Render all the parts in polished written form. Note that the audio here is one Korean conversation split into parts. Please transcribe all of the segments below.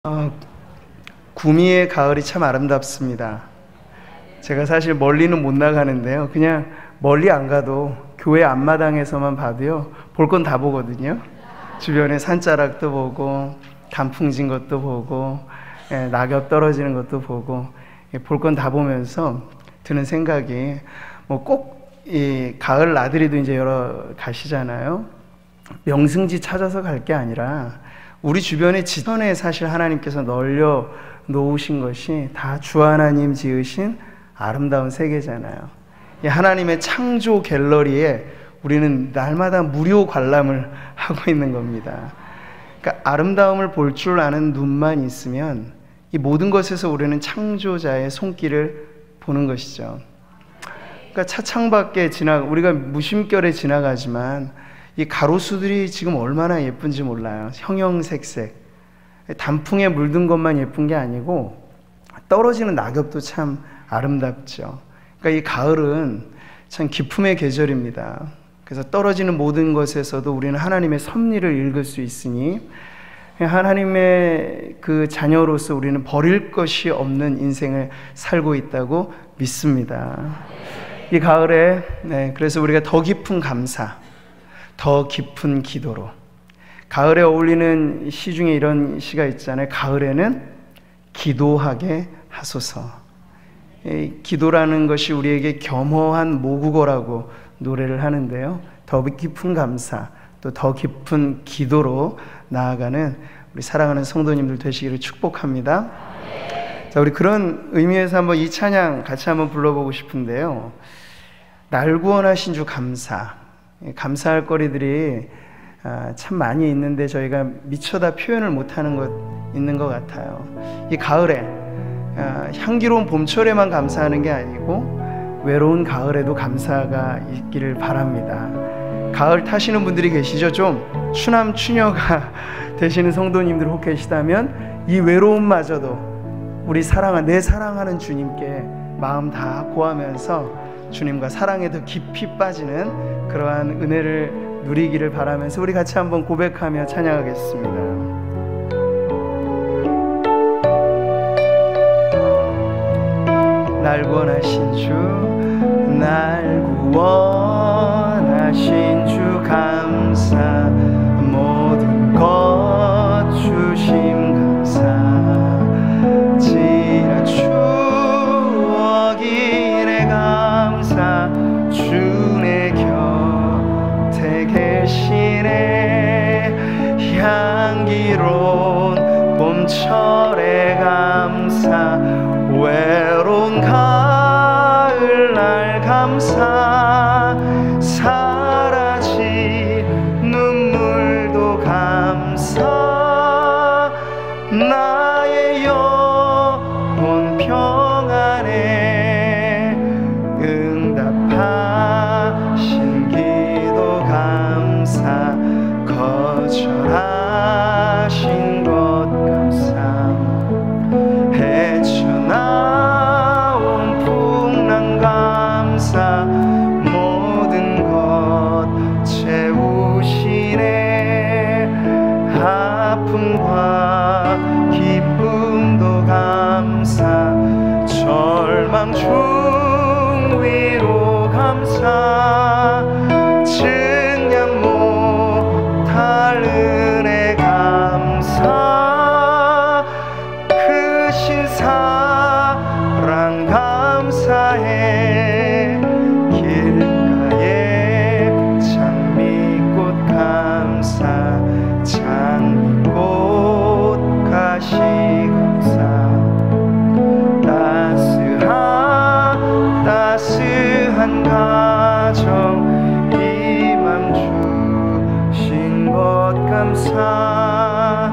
어, 구미의 가을이 참 아름답습니다. 제가 사실 멀리는 못 나가는데요. 그냥 멀리 안 가도 교회 앞마당에서만 봐도요, 볼 건 다 보거든요. 주변에 산자락도 보고, 단풍 진 것도 보고, 낙엽 떨어지는 것도 보고, 볼 건 다 보면서 드는 생각이, 꼭 이 가을 나들이도 이제 여러 가시잖아요. 명승지 찾아서 갈 게 아니라 우리 주변의 지천에 사실 하나님께서 널려 놓으신 것이 다 주 하나님 지으신 아름다운 세계잖아요. 이 하나님의 창조 갤러리에 우리는 날마다 무료 관람을 하고 있는 겁니다. 그러니까 아름다움을 볼 줄 아는 눈만 있으면 이 모든 것에서 우리는 창조자의 손길을 보는 것이죠. 그러니까 차창밖에 우리가 무심결에 지나가지만 이 가로수들이 지금 얼마나 예쁜지 몰라요. 형형색색. 단풍에 물든 것만 예쁜 게 아니고 떨어지는 낙엽도 참 아름답죠. 그러니까 이 가을은 참 기쁨의 계절입니다. 그래서 떨어지는 모든 것에서도 우리는 하나님의 섭리를 읽을 수 있으니 하나님의 그 자녀로서 우리는 버릴 것이 없는 인생을 살고 있다고 믿습니다. 이 가을에 그래서 우리가 더 깊은 감사, 더 깊은 기도로, 가을에 어울리는 시 중에 이런 시가 있잖아요. 가을에는 기도하게 하소서. 기도라는 것이 우리에게 겸허한 모국어라고 노래를 하는데요. 더 깊은 감사, 또 더 깊은 기도로 나아가는 우리 사랑하는 성도님들 되시기를 축복합니다. 자, 우리 그런 의미에서 한번 이 찬양 같이 한번 불러보고 싶은데요. 날 구원하신 주 감사. 감사할 거리들이 참 많이 있는데 저희가 미처 다 표현을 못하는 것 있는 것 같아요. 이 가을에 향기로운 봄철에만 감사하는 게 아니고 외로운 가을에도 감사가 있기를 바랍니다. 가을 타시는 분들이 계시죠? 좀 추남 추녀가 되시는 성도님들 혹 계시다면 이 외로움마저도 우리 내 사랑하는 주님께 마음 다 고하면서 주님과 사랑에 더 깊이 빠지는 그러한 은혜를 누리기를 바라면서 우리 같이 한번 고백하며 찬양하겠습니다. 날 구원하신 주, 날 구원하신 주 감사, 모든 것 주심 감사, 지난 추억 이래 감사, 주의 곁에 계시네, 향기로운 봄철의 감사, 외로운 가을날 감사, 사라진 눈물도 감사, 나의 영혼 평안에 응답하신 기도 감사, 거절하신 것 감사, 헤쳐나온 풍랑 감사, 모든 것 채우시네, 아픔과 기쁨도 감사, 절망 중 위로 감사, 증량 못할 은혜 감사, 크신 사랑 감사해, 길가에 장미꽃 감사, 장미꽃 가시 감사, 따스한 가정 희망 주신 것 감사,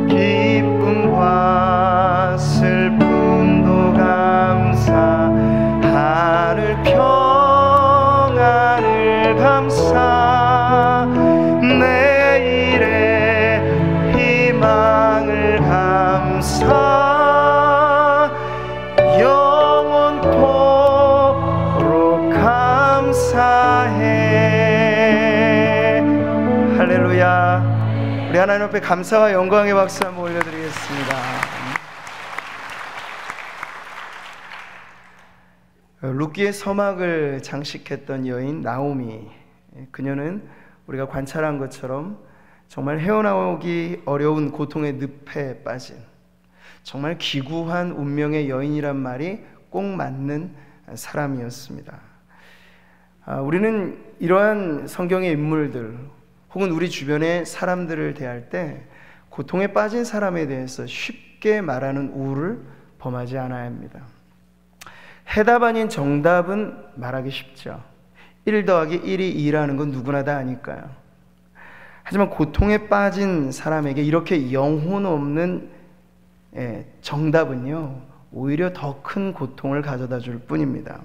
기쁨과 슬픔도 감사, 하늘 평안을 감사, 내일의 희망을 감사, 영원토록 감사해. 할렐루야. 우리 하나님 앞에 감사와 영광의 박수 한번 올려드리겠습니다. 반갑습니다. 룻기의 서막을 장식했던 여인 나오미, 그녀는 우리가 관찰한 것처럼 정말 헤어나오기 어려운 고통의 늪에 빠진 정말 기구한 운명의 여인이란 말이 꼭 맞는 사람이었습니다. 우리는 이러한 성경의 인물들 혹은 우리 주변의 사람들을 대할 때 고통에 빠진 사람에 대해서 쉽게 말하는 우를 범하지 않아야 합니다. 해답 아닌 정답은 말하기 쉽죠. 1 더하기 1이 2라는 건 누구나 다 아니까요. 하지만 고통에 빠진 사람에게 이렇게 영혼 없는 정답은요, 오히려 더 큰 고통을 가져다 줄 뿐입니다.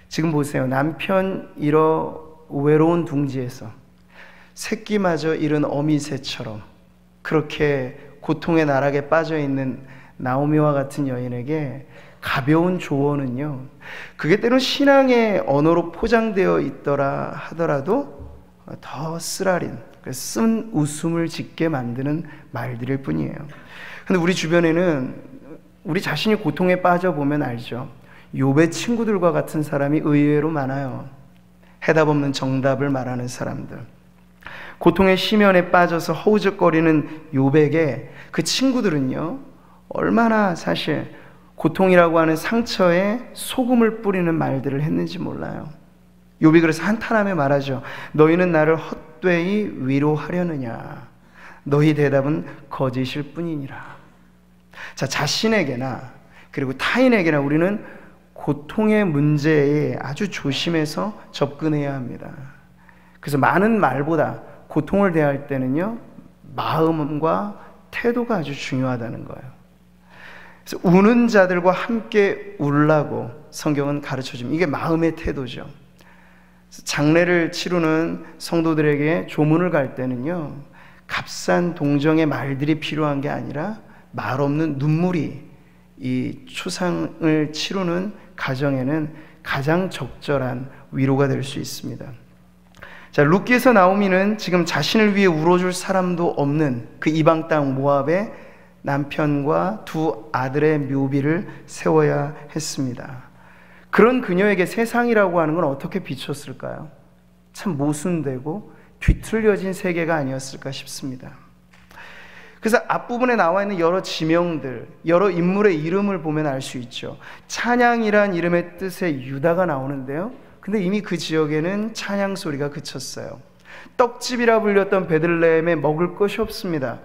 지금 보세요. 남편 잃어 외로운 둥지에서 새끼마저 잃은 어미새처럼 그렇게 고통의 나락에 빠져있는 나오미와 같은 여인에게 가벼운 조언은요, 그게 때론 신앙의 언어로 포장되어 있더라 하더라도 더 쓰라린, 쓴 웃음을 짓게 만드는 말들일 뿐이에요. 근데 우리 주변에는 우리 자신이 고통에 빠져보면 알죠. 욥의 친구들과 같은 사람이 의외로 많아요. 해답 없는 정답을 말하는 사람들. 고통의 심연에 빠져서 허우적거리는 욥에게 그 친구들은요, 얼마나 사실 고통이라고 하는 상처에 소금을 뿌리는 말들을 했는지 몰라요. 욥이 그래서 한탄하며 말하죠. 너희는 나를 헛되이 위로하려느냐. 너희 대답은 거짓일 뿐이니라. 자, 자신에게나 그리고 타인에게나 우리는 고통의 문제에 아주 조심해서 접근해야 합니다. 그래서 많은 말보다 고통을 대할 때는요, 마음과 태도가 아주 중요하다는 거예요. 그래서 우는 자들과 함께 울라고 성경은 가르쳐줍니다. 이게 마음의 태도죠. 장례를 치르는 성도들에게 조문을 갈 때는요, 값싼 동정의 말들이 필요한 게 아니라 말 없는 눈물이 이 추상을 치르는 가정에는 가장 적절한 위로가 될 수 있습니다. 자, 룻기에서 나오미는 지금 자신을 위해 울어줄 사람도 없는 그 이방 땅 모압에 남편과 두 아들의 묘비를 세워야 했습니다. 그런 그녀에게 세상이라고 하는 건 어떻게 비쳤을까요? 참 모순되고 뒤틀려진 세계가 아니었을까 싶습니다. 그래서 앞부분에 나와 있는 여러 지명들, 여러 인물의 이름을 보면 알 수 있죠. 찬양이란 이름의 뜻의 유다가 나오는데요, 근데 이미 그 지역에는 찬양 소리가 그쳤어요. 떡집이라 불렸던 베들레헴에 먹을 것이 없습니다.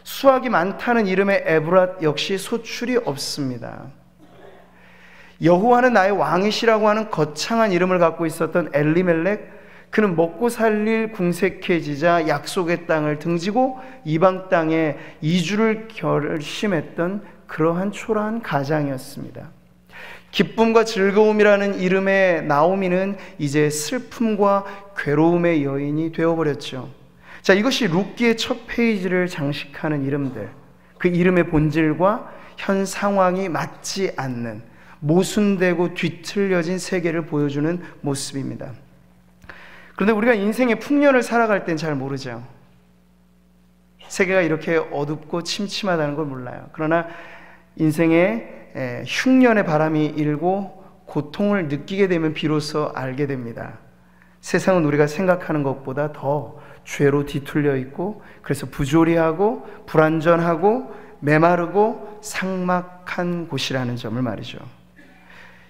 수확이 많다는 이름의 에브랏 역시 소출이 없습니다. 여호와는 나의 왕이시라고 하는 거창한 이름을 갖고 있었던 엘리멜렉, 그는 먹고 살릴 궁색해지자 약속의 땅을 등지고 이방 땅에 이주를 결심했던 그러한 초라한 가장이었습니다. 기쁨과 즐거움이라는 이름의 나오미는 이제 슬픔과 괴로움의 여인이 되어버렸죠. 자, 이것이 룻기의 첫 페이지를 장식하는 이름들, 그 이름의 본질과 현 상황이 맞지 않는 모순되고 뒤틀려진 세계를 보여주는 모습입니다. 그런데 우리가 인생의 풍년을 살아갈 땐 잘 모르죠. 세계가 이렇게 어둡고 침침하다는 걸 몰라요. 그러나 인생의 흉년의 바람이 일고 고통을 느끼게 되면 비로소 알게 됩니다. 세상은 우리가 생각하는 것보다 더 죄로 뒤틀려 있고, 그래서 부조리하고 불완전하고 메마르고 삭막한 곳이라는 점을 말이죠.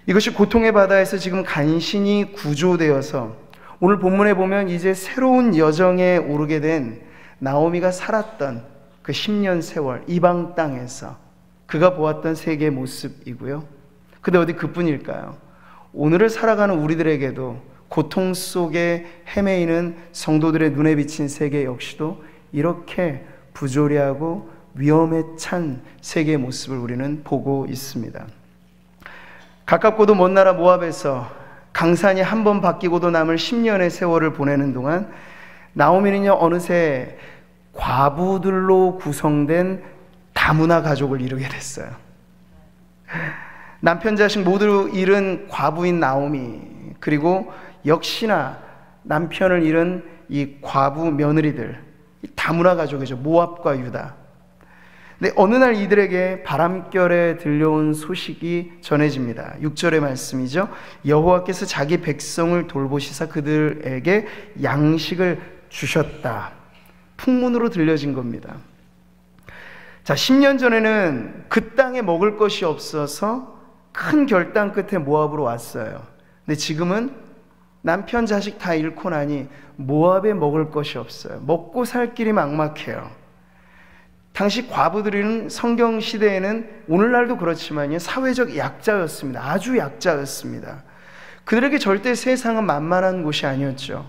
이것이 고통의 바다에서 지금 간신히 구조되어서 오늘 본문에 보면 이제 새로운 여정에 오르게 된 나오미가 살았던 그 10년 세월 이방 땅에서 그가 보았던 세계의 모습이고요. 근데 어디 그뿐일까요? 오늘을 살아가는 우리들에게도 고통 속에 헤매이는 성도들의 눈에 비친 세계 역시도 이렇게 부조리하고 위험에 찬 세계의 모습을 우리는 보고 있습니다. 가깝고도 먼 나라 모압에서 강산이 한 번 바뀌고도 남을 10년의 세월을 보내는 동안 나오미는요, 어느새 과부들로 구성된 다문화 가족을 이루게 됐어요. 남편 자식 모두 잃은 과부인 나오미, 그리고 역시나 남편을 잃은 이 과부 며느리들, 다문화 가족이죠. 모압과 유다. 근데 어느 날 이들에게 바람결에 들려온 소식이 전해집니다. 6절의 말씀이죠. 여호와께서 자기 백성을 돌보시사 그들에게 양식을 주셨다. 풍문으로 들려진 겁니다. 자, 10년 전에는 그 땅에 먹을 것이 없어서 큰 결단 끝에 모압으로 왔어요. 근데 지금은 남편 자식 다 잃고 나니 모압에 먹을 것이 없어요. 먹고 살 길이 막막해요. 당시 과부들은 성경 시대에는 오늘날도 그렇지만요, 사회적 약자였습니다. 아주 약자였습니다. 그들에게 절대 세상은 만만한 곳이 아니었죠.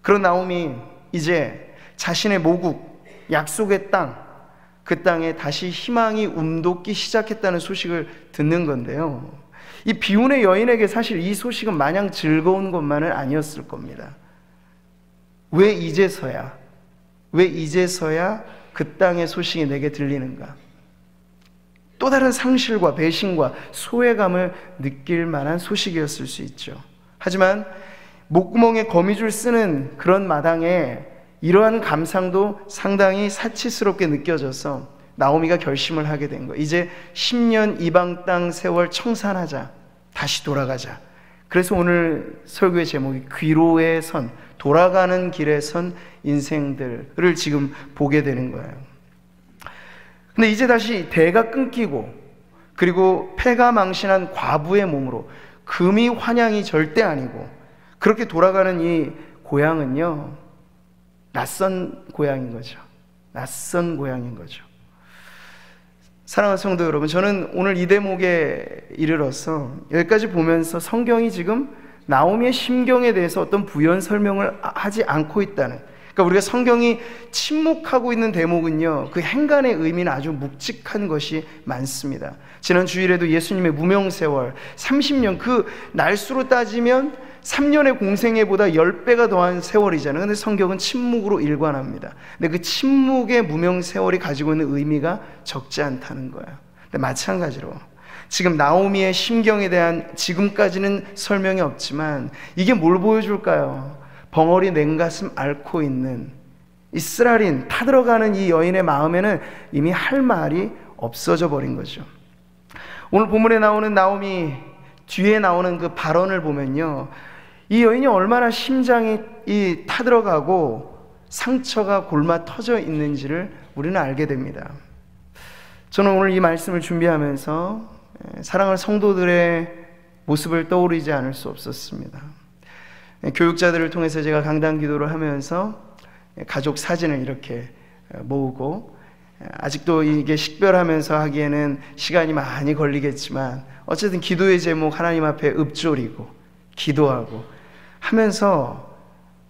그런 나오미 이제 자신의 모국, 약속의 땅, 그 땅에 다시 희망이 움돋기 시작했다는 소식을 듣는 건데요, 이 비운의 여인에게 사실 이 소식은 마냥 즐거운 것만은 아니었을 겁니다. 왜 이제서야 그 땅의 소식이 내게 들리는가? 또 다른 상실과 배신과 소외감을 느낄 만한 소식이었을 수 있죠. 하지만 목구멍에 거미줄 쓰는 그런 마당에 이러한 감상도 상당히 사치스럽게 느껴져서 나오미가 결심을 하게 된 거예요. 이제 10년 이방 땅 세월 청산하자. 다시 돌아가자. 그래서 오늘 설교의 제목이 귀로의 선, 돌아가는 길에 선 인생들을 지금 보게 되는 거예요. 근데 이제 다시 대가 끊기고, 그리고 패가 망신한 과부의 몸으로 금이 환향이 절대 아니고 그렇게 돌아가는 이 고향은요, 낯선 고향인 거죠. 낯선 고향인 거죠. 사랑하는 성도 여러분, 저는 오늘 이 대목에 이르러서 여기까지 보면서 성경이 지금 나오미의 심경에 대해서 어떤 부연 설명을 하지 않고 있다는, 그러니까 우리가 성경이 침묵하고 있는 대목은요, 그 행간의 의미는 아주 묵직한 것이 많습니다. 지난 주일에도 예수님의 무명세월 30년, 그 날수로 따지면 3년의 공생애보다 10배가 더한 세월이잖아요. 근데 성경은 침묵으로 일관합니다. 근데 그 침묵의 무명세월이 가지고 있는 의미가 적지 않다는 거예요. 근데 마찬가지로 지금 나오미의 심경에 대한 지금까지는 설명이 없지만 이게 뭘 보여줄까요? 벙어리 냉가슴 앓고 있는 이 쓰라린 타들어가는 이 여인의 마음에는 이미 할 말이 없어져 버린 거죠. 오늘 본문에 나오는 나오미 뒤에 나오는 그 발언을 보면요, 이 여인이 얼마나 심장이 타들어가고 상처가 골마 터져 있는지를 우리는 알게 됩니다. 저는 오늘 이 말씀을 준비하면서 사랑하는 성도들의 모습을 떠오르지 않을 수 없었습니다. 교육자들을 통해서 제가 강단 기도를 하면서 가족 사진을 이렇게 모으고, 아직도 이게 식별하면서 하기에는 시간이 많이 걸리겠지만 어쨌든 기도의 제목 하나님 앞에 읊조리고 기도하고 하면서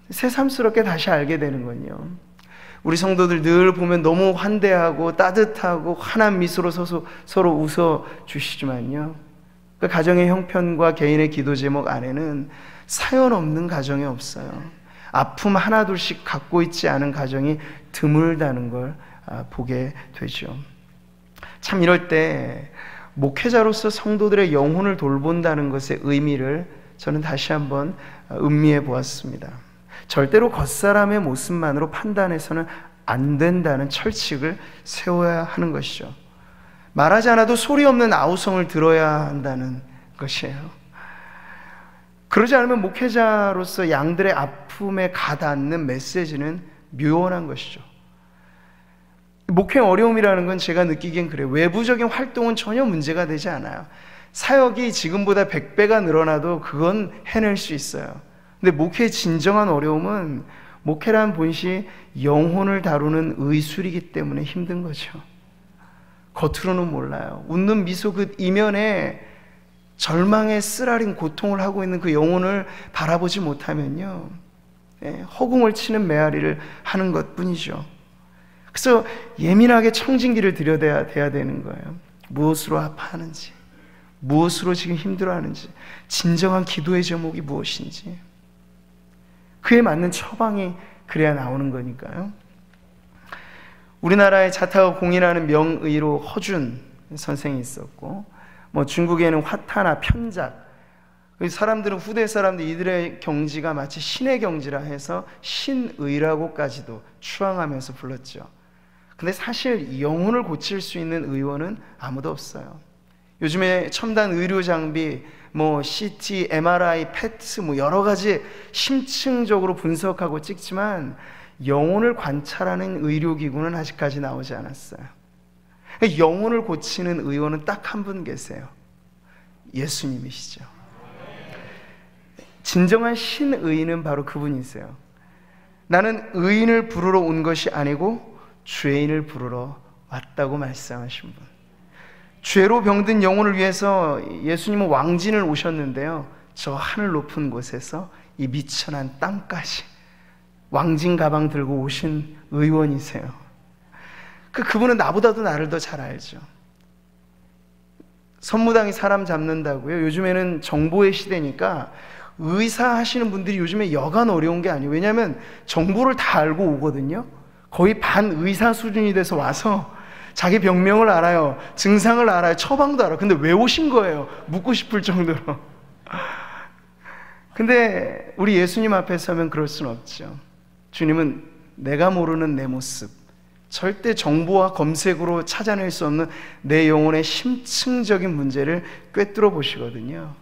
새삼스럽게 다시 알게 되는 건요, 우리 성도들 늘 보면 너무 환대하고 따뜻하고 환한 미소로 서로 웃어주시지만요, 그 가정의 형편과 개인의 기도 제목 안에는 사연 없는 가정이 없어요. 아픔 하나 둘씩 갖고 있지 않은 가정이 드물다는 걸 보게 되죠. 참 이럴 때 목회자로서 성도들의 영혼을 돌본다는 것의 의미를 저는 다시 한번 음미해 보았습니다. 절대로 겉사람의 모습만으로 판단해서는 안 된다는 철칙을 세워야 하는 것이죠. 말하지 않아도 소리 없는 아우성을 들어야 한다는 것이에요. 그러지 않으면 목회자로서 양들의 아픔에 가닿는 메시지는 묘원한 것이죠. 목회 어려움이라는 건 제가 느끼기엔 그래요. 외부적인 활동은 전혀 문제가 되지 않아요. 사역이 지금보다 100배가 늘어나도 그건 해낼 수 있어요. 근데 목회의 진정한 어려움은 목회란 본시 영혼을 다루는 의술이기 때문에 힘든 거죠. 겉으로는 몰라요. 웃는 미소 그 이면에 절망의 쓰라린 고통을 하고 있는 그 영혼을 바라보지 못하면요, 허공을 치는 메아리를 하는 것뿐이죠. 그래서 예민하게 청진기를 들여대야 되는 거예요. 무엇으로 아파하는지, 무엇으로 지금 힘들어하는지, 진정한 기도의 제목이 무엇인지, 그에 맞는 처방이 그래야 나오는 거니까요. 우리나라에 자타가 공인하는 명의로 허준 선생이 있었고, 중국에는 화타나 편작, 사람들은 후대 사람들 이들의 경지가 마치 신의 경지라 해서 신의라고까지도 추앙하면서 불렀죠. 근데 사실 영혼을 고칠 수 있는 의원은 아무도 없어요. 요즘에 첨단 의료 장비, CT, MRI, PET, 여러 가지 심층적으로 분석하고 찍지만 영혼을 관찰하는 의료기구는 아직까지 나오지 않았어요. 영혼을 고치는 의원은 딱 한 분 계세요. 예수님이시죠. 진정한 신의인은 바로 그분이세요. 나는 의인을 부르러 온 것이 아니고 죄인을 부르러 왔다고 말씀하신 분. 죄로 병든 영혼을 위해서 예수님은 왕진을 오셨는데요, 저 하늘 높은 곳에서 이 미천한 땅까지 왕진 가방 들고 오신 의원이세요. 그분은 나보다도 나를 더 잘 알죠. 선무당이 사람 잡는다고요? 요즘에는 정보의 시대니까 의사 하시는 분들이 요즘에 여간 어려운 게 아니에요. 왜냐하면 정보를 다 알고 오거든요. 거의 반의사 수준이 돼서 와서 자기 병명을 알아요, 증상을 알아요, 처방도 알아요. 근데 왜 오신 거예요? 묻고 싶을 정도로. 근데 우리 예수님 앞에 서면 그럴 수는 없죠. 주님은 내가 모르는 내 모습, 절대 정보와 검색으로 찾아낼 수 없는 내 영혼의 심층적인 문제를 꿰뚫어 보시거든요.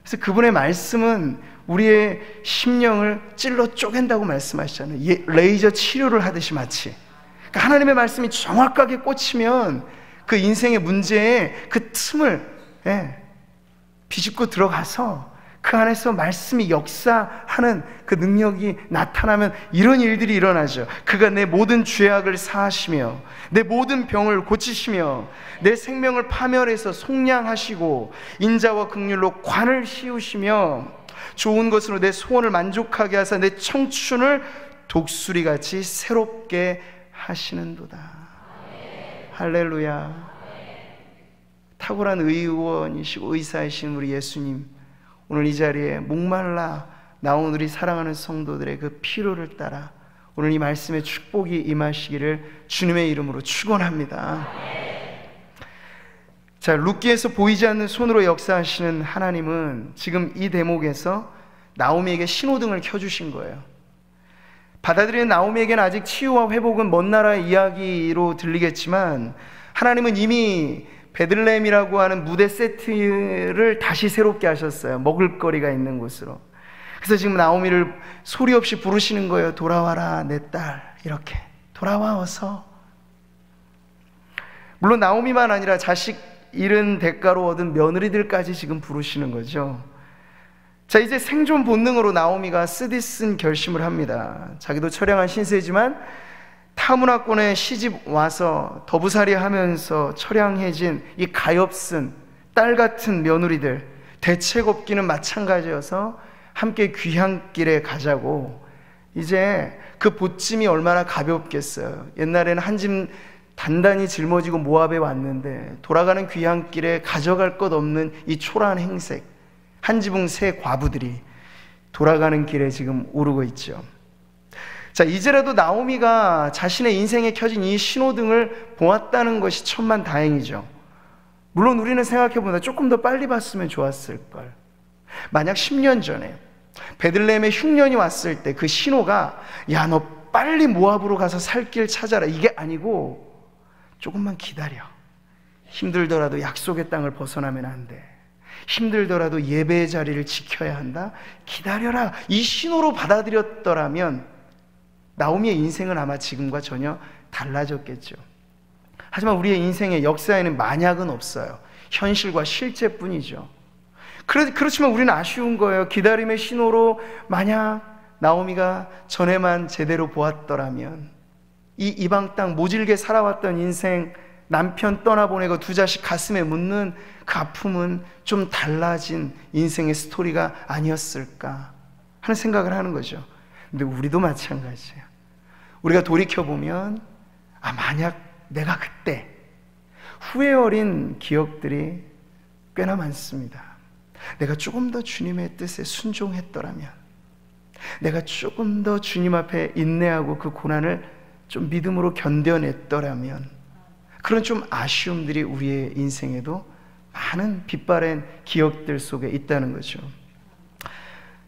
그래서 그분의 말씀은 우리의 심령을 찔러 쪼갠다고 말씀하시잖아요. 레이저 치료를 하듯이 마치. 그러니까 하나님의 말씀이 정확하게 꽂히면 그 인생의 문제에 그 틈을 비집고 들어가서 그 안에서 말씀이 역사하는 그 능력이 나타나면 이런 일들이 일어나죠. 그가 내 모든 죄악을 사하시며 내 모든 병을 고치시며 내 생명을 파멸해서 속량하시고 인자와 긍휼로 관을 씌우시며 좋은 것으로 내 소원을 만족하게 하사 내 청춘을 독수리같이 새롭게 하시는도다. 할렐루야. 탁월한 의원이시고 의사이신 우리 예수님, 오늘 이 자리에 목말라 나온 우리 사랑하는 성도들의 그 필요를 따라 오늘 이 말씀의 축복이 임하시기를 주님의 이름으로 축원합니다. 자, 룻기에서 보이지 않는 손으로 역사하시는 하나님은 지금 이 대목에서 나오미에게 신호등을 켜주신 거예요. 받아들이는 나오미에게는 아직 치유와 회복은 먼 나라의 이야기로 들리겠지만 하나님은 이미 베들레헴이라고 하는 무대 세트를 다시 새롭게 하셨어요. 먹을거리가 있는 곳으로. 그래서 지금 나오미를 소리 없이 부르시는 거예요. 돌아와라 내 딸, 이렇게 돌아와 어서. 물론 나오미만 아니라 자식 잃은 대가로 얻은 며느리들까지 지금 부르시는 거죠. 자, 이제 생존 본능으로 나오미가 쓰디쓴 결심을 합니다. 자기도 처량한 신세지만 타문화권에 시집 와서 더부살이 하면서 처량해진 이 가엾은 딸 같은 며느리들, 대책 없기는 마찬가지여서 함께 귀향길에 가자고. 이제 그 보찜이 얼마나 가볍겠어요. 옛날에는 한 짐 단단히 짊어지고 모압에 왔는데 돌아가는 귀향길에 가져갈 것 없는 이 초라한 행색, 한 지붕 새 과부들이 돌아가는 길에 지금 오르고 있죠. 자, 이제라도 나오미가 자신의 인생에 켜진 이 신호등을 보았다는 것이 천만 다행이죠. 물론 우리는 생각해보면 조금 더 빨리 봤으면 좋았을걸. 만약 10년 전에 베들레헴에 흉년이 왔을 때 그 신호가 야, 너 빨리 모압으로 가서 살 길 찾아라, 이게 아니고 조금만 기다려. 힘들더라도 약속의 땅을 벗어나면 안 돼. 힘들더라도 예배의 자리를 지켜야 한다. 기다려라. 이 신호로 받아들였더라면 나오미의 인생은 아마 지금과 전혀 달라졌겠죠. 하지만 우리의 인생의 역사에는 만약은 없어요. 현실과 실제뿐이죠. 그렇지만 우리는 아쉬운 거예요. 기다림의 신호로 만약 나오미가 전에만 제대로 보았더라면 이 이방 땅 모질게 살아왔던 인생, 남편 떠나보내고 두 자식 가슴에 묻는 그 아픔은 좀 달라진 인생의 스토리가 아니었을까 하는 생각을 하는 거죠. 근데 우리도 마찬가지예요. 우리가 돌이켜보면 만약 내가 그때 후회 어린 기억들이 꽤나 많습니다. 내가 조금 더 주님의 뜻에 순종했더라면, 내가 조금 더 주님 앞에 인내하고 그 고난을 좀 믿음으로 견뎌냈더라면, 그런 좀 아쉬움들이 우리의 인생에도 많은 빛바랜 기억들 속에 있다는 거죠.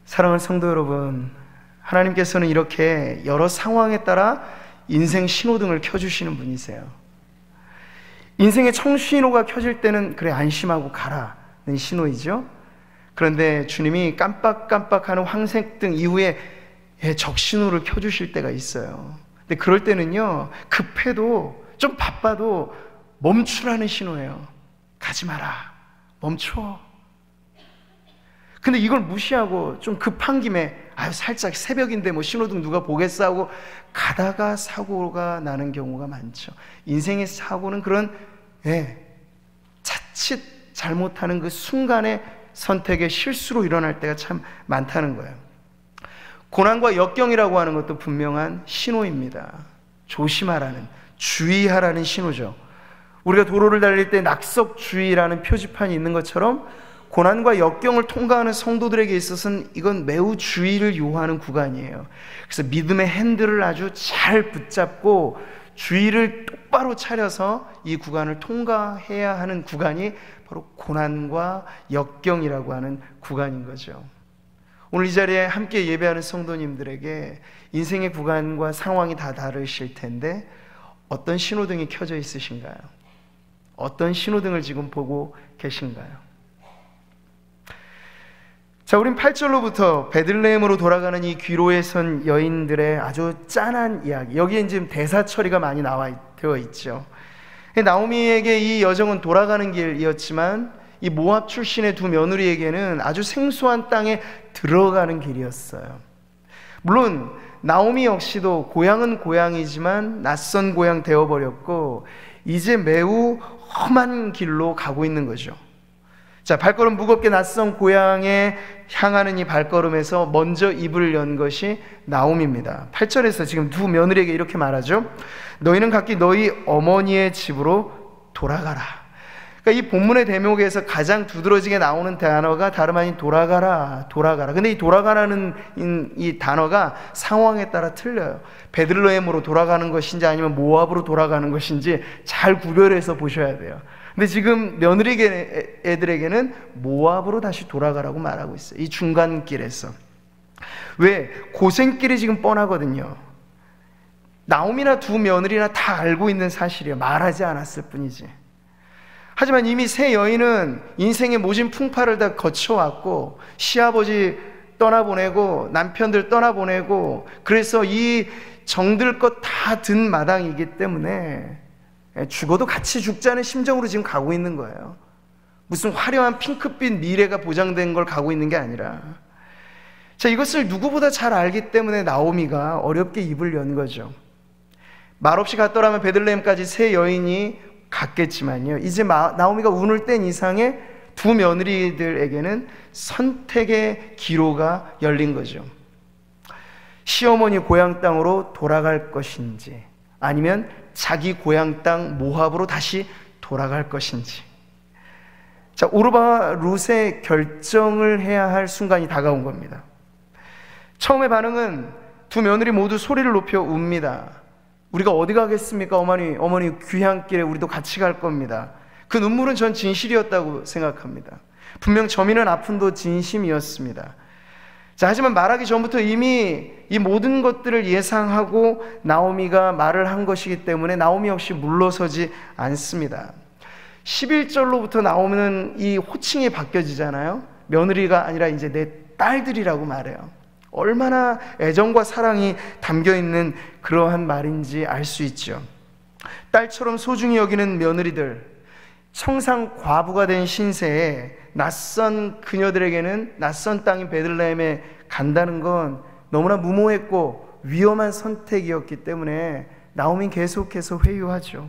사랑하는 성도 여러분, 하나님께서는 이렇게 여러 상황에 따라 인생 신호등을 켜주시는 분이세요. 인생의 청신호가 켜질 때는 그래 안심하고 가라는 신호이죠. 그런데 주님이 깜빡깜빡하는 황색등 이후에 적신호를 켜주실 때가 있어요. 근데 그럴 때는요, 급해도 좀 바빠도 멈추라는 신호예요. 가지 마라, 멈춰. 근데 이걸 무시하고 좀 급한 김에 살짝 새벽인데 뭐 신호등 누가 보겠어 하고 가다가 사고가 나는 경우가 많죠. 인생의 사고는 그런 자칫 잘못하는 그 순간의 선택의 실수로 일어날 때가 참 많다는 거예요. 고난과 역경이라고 하는 것도 분명한 신호입니다. 조심하라는, 주의하라는 신호죠. 우리가 도로를 달릴 때 낙석주의라는 표지판이 있는 것처럼 고난과 역경을 통과하는 성도들에게 있어서는 이건 매우 주의를 요하는 구간이에요. 그래서 믿음의 핸들을 아주 잘 붙잡고 주의를 똑바로 차려서 이 구간을 통과해야 하는 구간이 바로 고난과 역경이라고 하는 구간인 거죠. 오늘 이 자리에 함께 예배하는 성도님들에게 인생의 구간과 상황이 다 다르실 텐데 어떤 신호등이 켜져 있으신가요? 어떤 신호등을 지금 보고 계신가요? 자, 우린 8절로부터 베들레헴으로 돌아가는 이 귀로에 선 여인들의 아주 짠한 이야기, 여기에 지금 대사 처리가 많이 되어 있죠. 나오미에게 이 여정은 돌아가는 길이었지만 이 모압 출신의 두 며느리에게는 아주 생소한 땅에 들어가는 길이었어요. 물론 나오미 역시도 고향은 고향이지만 낯선 고향 되어버렸고 이제 매우 험한 길로 가고 있는 거죠. 자, 발걸음 무겁게 낯선 고향에 향하는 이 발걸음에서 먼저 입을 연 것이 나오미입니다. 8절에서 지금 두 며느리에게 이렇게 말하죠. 너희는 각기 너희 어머니의 집으로 돌아가라. 그러니까 이 본문의 대목에서 가장 두드러지게 나오는 단어가 다름 아닌 돌아가라, 돌아가라. 근데 이 돌아가라는 이 단어가 상황에 따라 틀려요. 베들레헴으로 돌아가는 것인지 아니면 모압으로 돌아가는 것인지 잘 구별해서 보셔야 돼요. 근데 지금 며느리 애들에게는 모압으로 다시 돌아가라고 말하고 있어요. 이 중간길에서. 왜? 고생길이 지금 뻔하거든요. 나오미나 두 며느리나 다 알고 있는 사실이에요. 말하지 않았을 뿐이지. 하지만 이미 세 여인은 인생의 모진 풍파를 다 거쳐왔고 시아버지 떠나보내고 남편들 떠나보내고 그래서 이 정들 것 다 든 마당이기 때문에 죽어도 같이 죽자는 심정으로 지금 가고 있는 거예요. 무슨 화려한 핑크빛 미래가 보장된 걸 가고 있는 게 아니라. 자, 이것을 누구보다 잘 알기 때문에 나오미가 어렵게 입을 연 거죠. 말없이 갔더라면 베들레헴까지 세 여인이 갔겠지만요, 이제 나오미가 운을 뗀 이상의 두 며느리들에게는 선택의 기로가 열린 거죠. 시어머니 고향 땅으로 돌아갈 것인지 아니면 자기 고향 땅 모압으로 다시 돌아갈 것인지. 자, 오르바와 룻의 결정을 해야 할 순간이 다가온 겁니다. 처음의 반응은 두 며느리 모두 소리를 높여 웁니다. 우리가 어디 가겠습니까? 어머니 귀향길에 우리도 같이 갈 겁니다. 그 눈물은 전 진실이었다고 생각합니다. 분명 저미는 아픔도 진심이었습니다. 자, 하지만 말하기 전부터 이미 이 모든 것들을 예상하고 나오미가 말을 한 것이기 때문에 나오미 역시 물러서지 않습니다. 11절로부터 나오는 이 호칭이 바뀌어지잖아요. 며느리가 아니라 이제 내 딸들이라고 말해요. 얼마나 애정과 사랑이 담겨있는 그러한 말인지 알 수 있죠. 딸처럼 소중히 여기는 며느리들, 청상 과부가 된 신세에 낯선 그녀들에게는 낯선 땅인 베들레헴에 간다는 건 너무나 무모했고 위험한 선택이었기 때문에 나오미는 계속해서 회유하죠.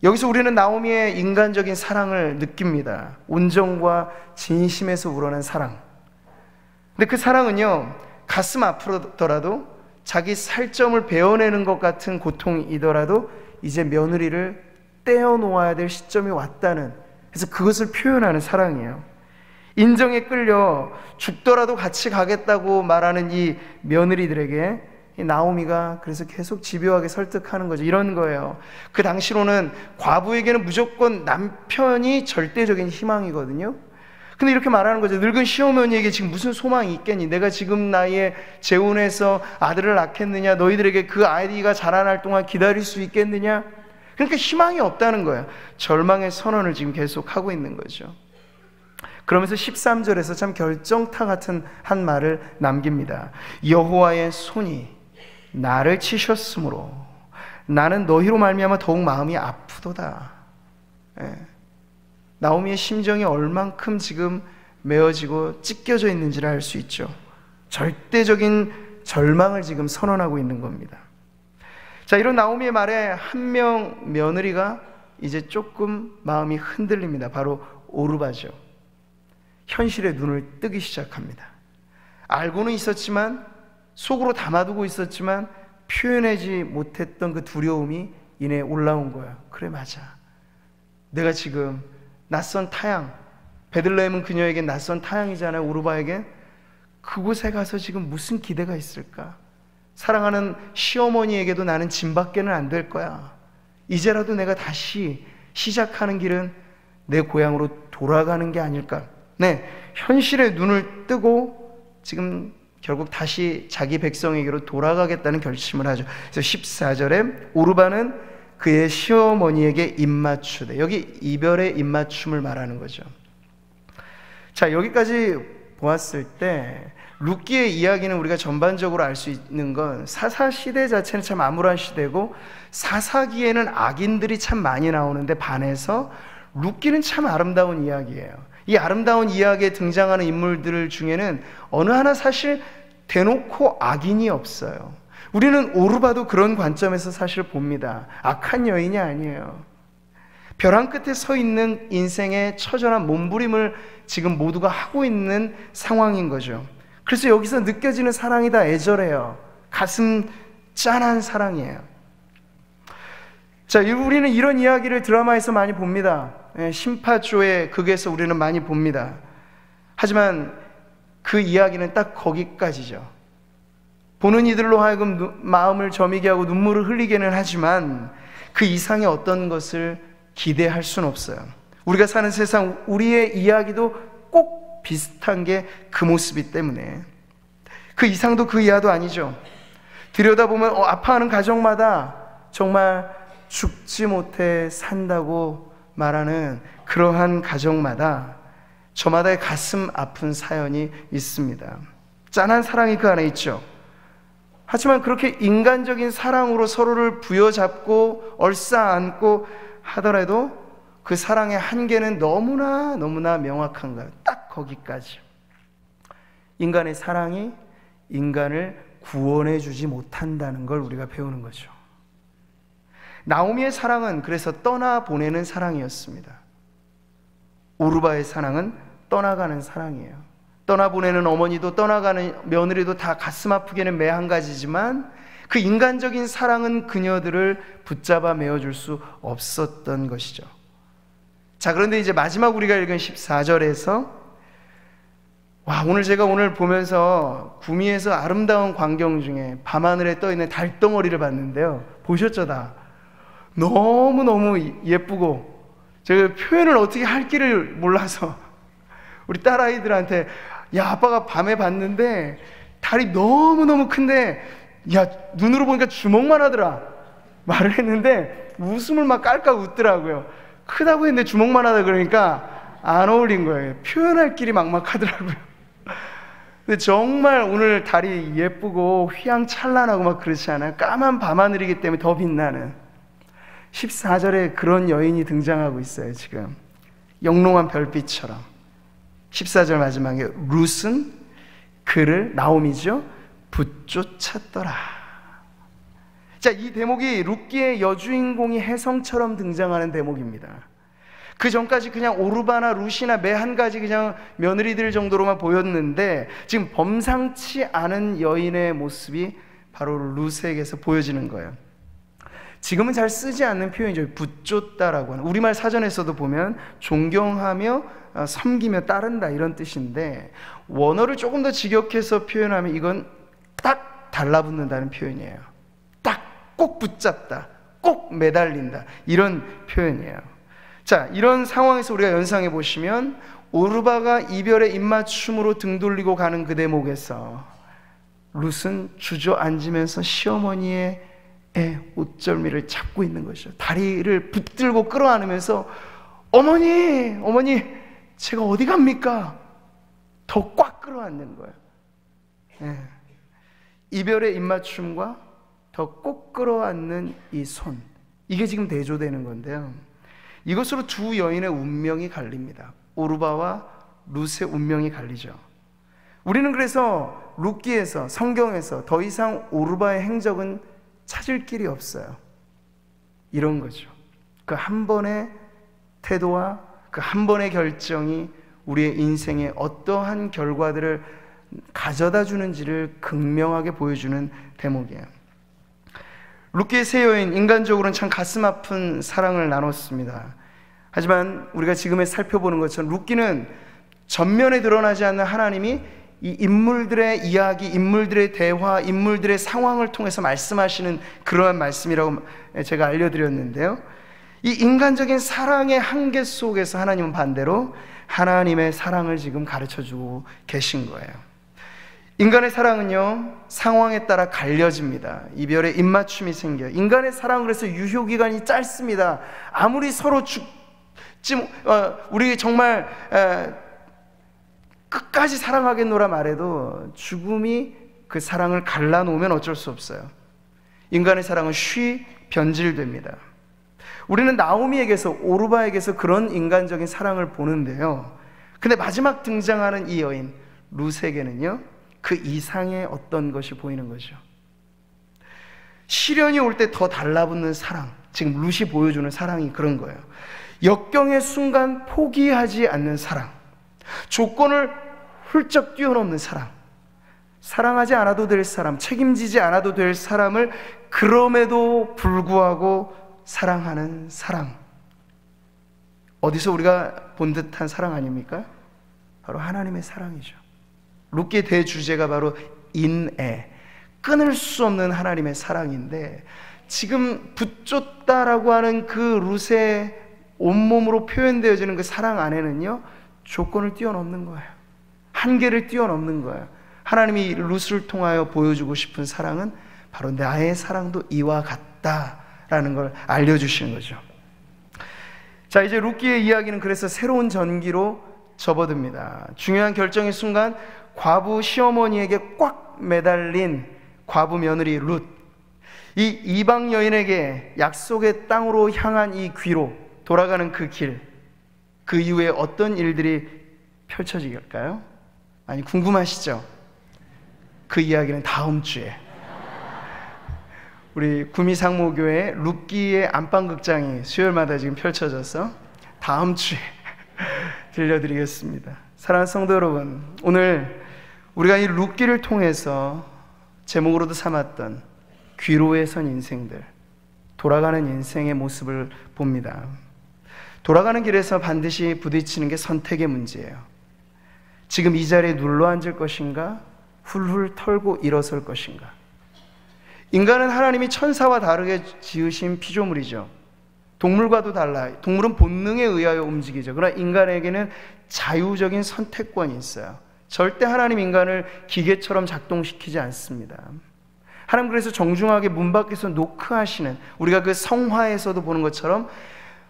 여기서 우리는 나오미의 인간적인 사랑을 느낍니다. 온정과 진심에서 우러난 사랑. 근데 그 사랑은요, 가슴 아프더라도 자기 살점을 베어내는 것 같은 고통이더라도 이제 며느리를 떼어놓아야 될 시점이 왔다는, 그래서 그것을 표현하는 사랑이에요. 인정에 끌려 죽더라도 같이 가겠다고 말하는 이 며느리들에게 이 나오미가 그래서 계속 집요하게 설득하는 거죠. 이런 거예요. 그 당시로는 과부에게는 무조건 남편이 절대적인 희망이거든요. 근데 이렇게 말하는 거죠. 늙은 시어머니에게 지금 무슨 소망이 있겠니? 내가 지금 나이에 재혼해서 아들을 낳겠느냐? 너희들에게 그 아이가 자라날 동안 기다릴 수 있겠느냐? 그러니까 희망이 없다는 거예요. 절망의 선언을 지금 계속 하고 있는 거죠. 그러면서 13절에서 참 결정타 같은 한 말을 남깁니다. 여호와의 손이 나를 치셨으므로 나는 너희로 말미암아 더욱 마음이 아프도다. 나오미의 심정이 얼만큼 지금 메어지고 찢겨져 있는지를 알 수 있죠. 절대적인 절망을 지금 선언하고 있는 겁니다. 자, 이런 나오미의 말에 한 명 며느리가 이제 조금 마음이 흔들립니다. 바로 오르바죠. 현실의 눈을 뜨기 시작합니다. 알고는 있었지만, 속으로 담아두고 있었지만 표현하지 못했던 그 두려움이 이내 올라온 거야. 그래, 맞아. 내가 지금 낯선 타향, 베들레헴은 그녀에게 낯선 타향이잖아요. 오르바에게. 그곳에 가서 지금 무슨 기대가 있을까? 사랑하는 시어머니에게도 나는 짐밖에는 안 될 거야. 이제라도 내가 다시 시작하는 길은 내 고향으로 돌아가는 게 아닐까? 네, 현실의 눈을 뜨고 지금 결국 다시 자기 백성에게로 돌아가겠다는 결심을 하죠. 그래서 14절에 오르바는 그의 시어머니에게 입맞추되, 여기 이별의 입맞춤을 말하는 거죠. 자, 여기까지 보았을 때 룻기의 이야기는 우리가 전반적으로 알 수 있는 건 사사시대 자체는 참 암울한 시대고 사사기에는 악인들이 참 많이 나오는데 반해서 룻기는 참 아름다운 이야기예요. 이 아름다운 이야기에 등장하는 인물들 중에는 어느 하나 사실 대놓고 악인이 없어요. 우리는 오르바도 그런 관점에서 사실 봅니다. 악한 여인이 아니에요. 벼랑 끝에 서 있는 인생의 처절한 몸부림을 지금 모두가 하고 있는 상황인 거죠. 그래서 여기서 느껴지는 사랑이 다 애절해요. 가슴 짠한 사랑이에요. 자, 우리는 이런 이야기를 드라마에서 많이 봅니다. 심파조의 극에서 우리는 많이 봅니다. 하지만 그 이야기는 딱 거기까지죠. 보는 이들로 하여금 마음을 저미게 하고 눈물을 흘리게는 하지만 그 이상의 어떤 것을 기대할 수는 없어요. 우리가 사는 세상, 우리의 이야기도 꼭 비슷한 게 그 모습이기 때문에 그 이상도 그 이하도 아니죠. 들여다보면 아파하는 가정마다 정말 죽지 못해 산다고 말하는 그러한 가정마다 저마다의 가슴 아픈 사연이 있습니다. 짠한 사랑이 그 안에 있죠. 하지만 그렇게 인간적인 사랑으로 서로를 부여잡고 얼싸안고 하더라도 그 사랑의 한계는 너무나 명확한 거예요. 딱 거기까지. 인간의 사랑이 인간을 구원해 주지 못한다는 걸 우리가 배우는 거죠. 나오미의 사랑은 그래서 떠나보내는 사랑이었습니다. 오르바의 사랑은 떠나가는 사랑이에요. 떠나보내는 어머니도 떠나가는 며느리도 다 가슴 아프게는 매 한 가지지만 그 인간적인 사랑은 그녀들을 붙잡아 메어줄 수 없었던 것이죠. 자, 그런데 이제 마지막 우리가 읽은 14절에서 오늘 제가 보면서 구미에서 아름다운 광경 중에 밤하늘에 떠있는 달덩어리를 봤는데요. 보셨죠 다? 너무너무 예쁘고 제가 표현을 어떻게 할 길을 몰라서 우리 딸아이들한테 야, 아빠가 밤에 봤는데 달이 너무너무 큰데 야, 눈으로 보니까 주먹만 하더라 말을 했는데 웃음을 막 깔깔 웃더라고요. 크다고 했는데 주먹만 하다 그러니까 안 어울린 거예요. 표현할 길이 막막하더라고요. 근데 정말 오늘 달이 예쁘고 휘황찬란하고 막 그렇지 않아요? 까만 밤하늘이기 때문에 더 빛나는 14절에 그런 여인이 등장하고 있어요. 지금 영롱한 별빛처럼 14절 마지막에 룻은 그를, 나오미죠, 붙쫓았더라. 자, 이 대목이 룻기의 여주인공이 혜성처럼 등장하는 대목입니다. 그 전까지 그냥 오르바나 룻이나 매 한 가지 그냥 며느리들 정도로만 보였는데 지금 범상치 않은 여인의 모습이 바로 룻에게서 보여지는 거예요. 지금은 잘 쓰지 않는 표현이죠. 붙쫓다라고 하는, 우리말 사전에서도 보면 존경하며 섬기며 따른다 이런 뜻인데 원어를 조금 더 직역해서 표현하면 이건 딱 달라붙는다는 표현이에요. 딱 꼭 붙잡다, 꼭 매달린다 이런 표현이에요. 자, 이런 상황에서 우리가 연상해 보시면 오르바가 이별의 입맞춤으로 등 돌리고 가는 그 대목에서 룻은 주저앉으면서 시어머니의 옷절미를 잡고 있는 것이죠. 다리를 붙들고 끌어안으면서 어머니 제가 어디 갑니까? 더 꽉 끌어안는 거예요. 네. 이별의 입맞춤과 더 꼭 끌어안는 이 손, 이게 지금 대조되는 건데요, 이것으로 두 여인의 운명이 갈립니다. 오르바와 룻의 운명이 갈리죠. 우리는 그래서 룻기에서, 성경에서 더 이상 오르바의 행적은 찾을 길이 없어요. 이런 거죠. 그 한 번의 태도와 그 한 번의 결정이 우리의 인생에 어떠한 결과들을 가져다 주는지를 극명하게 보여주는 대목이에요. 룻기의 세 여인, 인간적으로는 참 가슴 아픈 사랑을 나눴습니다. 하지만 우리가 지금에 살펴보는 것처럼 룻기는 전면에 드러나지 않는 하나님이 이 인물들의 이야기, 인물들의 대화, 인물들의 상황을 통해서 말씀하시는 그러한 말씀이라고 제가 알려드렸는데요, 이 인간적인 사랑의 한계 속에서 하나님은 반대로 하나님의 사랑을 지금 가르쳐주고 계신 거예요. 인간의 사랑은요, 상황에 따라 갈려집니다. 이별의 입맞춤이 생겨요. 인간의 사랑은 그래서 유효기간이 짧습니다. 아무리 서로 우리 정말 끝까지 사랑하겠노라 말해도 죽음이 그 사랑을 갈라놓으면 어쩔 수 없어요. 인간의 사랑은 쉬 변질됩니다. 우리는 나오미에게서, 오르바에게서 그런 인간적인 사랑을 보는데요, 근데 마지막 등장하는 이 여인 룻에게는요, 그 이상의 어떤 것이 보이는 거죠. 시련이 올 때 더 달라붙는 사랑, 지금 룻이 보여주는 사랑이 그런 거예요. 역경의 순간 포기하지 않는 사랑, 조건을 훌쩍 뛰어넘는 사랑, 사랑하지 않아도 될 사람, 책임지지 않아도 될 사람을 그럼에도 불구하고 사랑하는 사랑. 어디서 우리가 본 듯한 사랑 아닙니까? 바로 하나님의 사랑이죠. 룻기의 대주제가 바로 인애, 끊을 수 없는 하나님의 사랑인데, 지금 붙잡다라고 하는 그 룻의 온몸으로 표현되어지는 그 사랑 안에는요, 조건을 뛰어넘는 거예요. 한계를 뛰어넘는 거예요. 하나님이 룻을 통하여 보여주고 싶은 사랑은 바로 나의 사랑도 이와 같다라는 걸 알려주시는 거죠. 자, 이제 룻기의 이야기는 그래서 새로운 전기로 접어듭니다. 중요한 결정의 순간 과부 시어머니에게 꽉 매달린 과부 며느리 룻, 이 이방 여인에게 약속의 땅으로 향한 이 귀로 돌아가는 그 길, 그 이후에 어떤 일들이 펼쳐질까요? 아니, 궁금하시죠? 그 이야기는 다음 주에 우리 구미상모교회 룻기의 안방극장이 수요일마다 지금 펼쳐져서 다음 주에 들려드리겠습니다. 사랑하는 성도 여러분, 오늘 우리가 이 룻기를 통해서 제목으로도 삼았던 귀로에 선 인생들, 돌아가는 인생의 모습을 봅니다. 돌아가는 길에서 반드시 부딪히는 게 선택의 문제예요. 지금 이 자리에 눌러 앉을 것인가, 훌훌 털고 일어설 것인가. 인간은 하나님이 천사와 다르게 지으신 피조물이죠. 동물과도 달라요. 동물은 본능에 의하여 움직이죠. 그러나 인간에게는 자유적인 선택권이 있어요. 절대 하나님 인간을 기계처럼 작동시키지 않습니다. 하나님 그래서 정중하게 문 밖에서 노크하시는, 우리가 그 성화에서도 보는 것처럼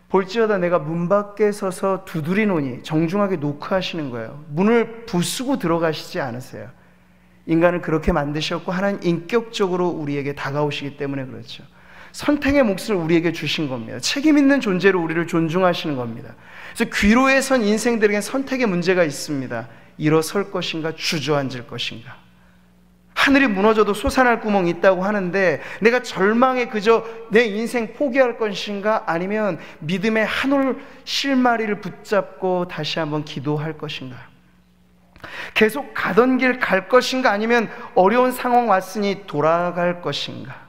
볼지어다 내가 문 밖에 서서 두드리노니, 정중하게 노크하시는 거예요. 문을 부수고 들어가시지 않으세요. 인간을 그렇게 만드셨고 하나님 인격적으로 우리에게 다가오시기 때문에 그렇죠. 선택의 몫을 우리에게 주신 겁니다. 책임 있는 존재로 우리를 존중하시는 겁니다. 그래서 귀로에 선 인생들에겐 선택의 문제가 있습니다. 일어설 것인가, 주저앉을 것인가. 하늘이 무너져도 솟아날 구멍이 있다고 하는데, 내가 절망에 그저 내 인생 포기할 것인가, 아니면 믿음의 한 올 실마리를 붙잡고 다시 한번 기도할 것인가. 계속 가던 길 갈 것인가, 아니면 어려운 상황 왔으니 돌아갈 것인가.